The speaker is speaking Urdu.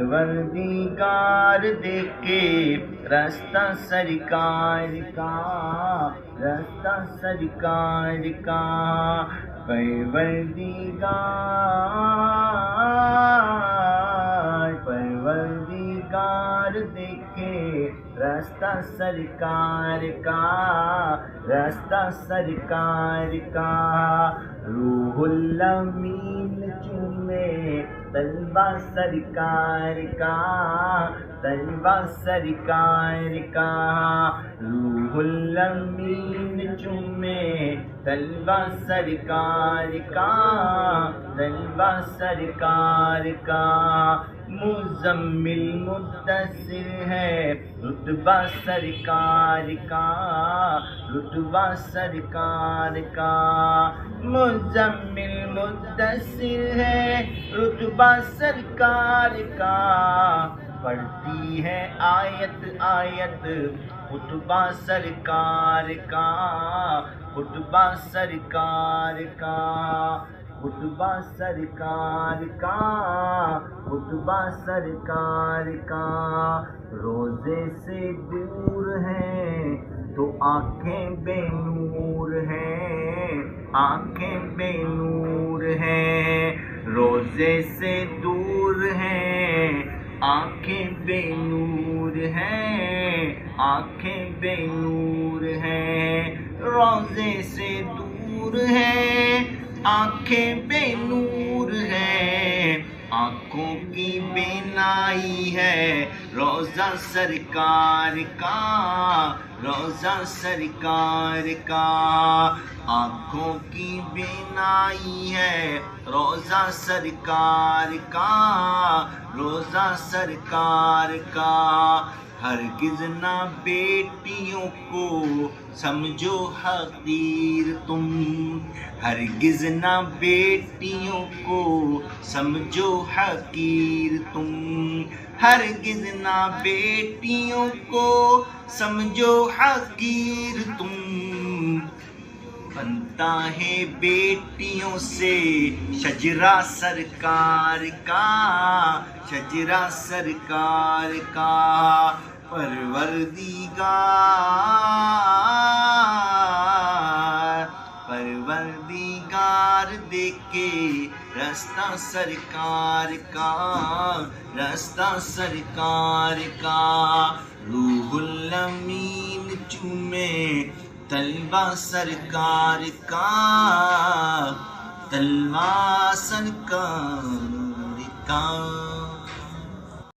پروردگار دیکھے رستہ سرکار کا، رستہ سرکار کا، پروردگار دیکھے رستہ سرکار کا، رستہ سرکار کا، روح الامین چومے طلبہ سرکار کا، طلبہ سرکار کا، روح الامین چومے طلبہ سرکار کا، طلبہ سرکار کا، مزمل مدثر ہے رتبہ سرکار کا، رتبہ سرکار کا، مزمل مدثر ہے رتبہ سرکار کا، پڑھتی ہے آیت آیت خطبہ سرکار کا، خطبہ سرکار کا، خطبہ سرکار کا، خطبہ سرکار کا، روزے سے دور ہیں تو آنکھیں بے نور ہیں، آنکھیں بے نور ہیں، روزے سے دور ہیں آنکھیں بے نور ہیں، آنکھیں بے نور ہیں، روزے سے دور ہیں آنکھیں بے نور ہیں، آنکھوں کی بینائی ہے روزہ سرکار کا، روزہ سرکار کا، آنکھوں کی بینائی ہے روزہ سرکار کا، روزہ سرکار کا، ہرگز نہ بیٹیوں کو سمجھو حقیر تم، ہرگز نہ بیٹیوں کو سمجھو حقیر تم، ہرگز نہ بیٹیوں کو سمجھو حقیر تم، بنتا ہے بیٹیوں سے شجرہ سرکار کا، شجرہ سرکار کا، پروردگار دیکھے رستہ سرکار کا، رستہ سرکار کا، روح الامین چومے طلبہ سرکار کا، طلبہ سرکار کا۔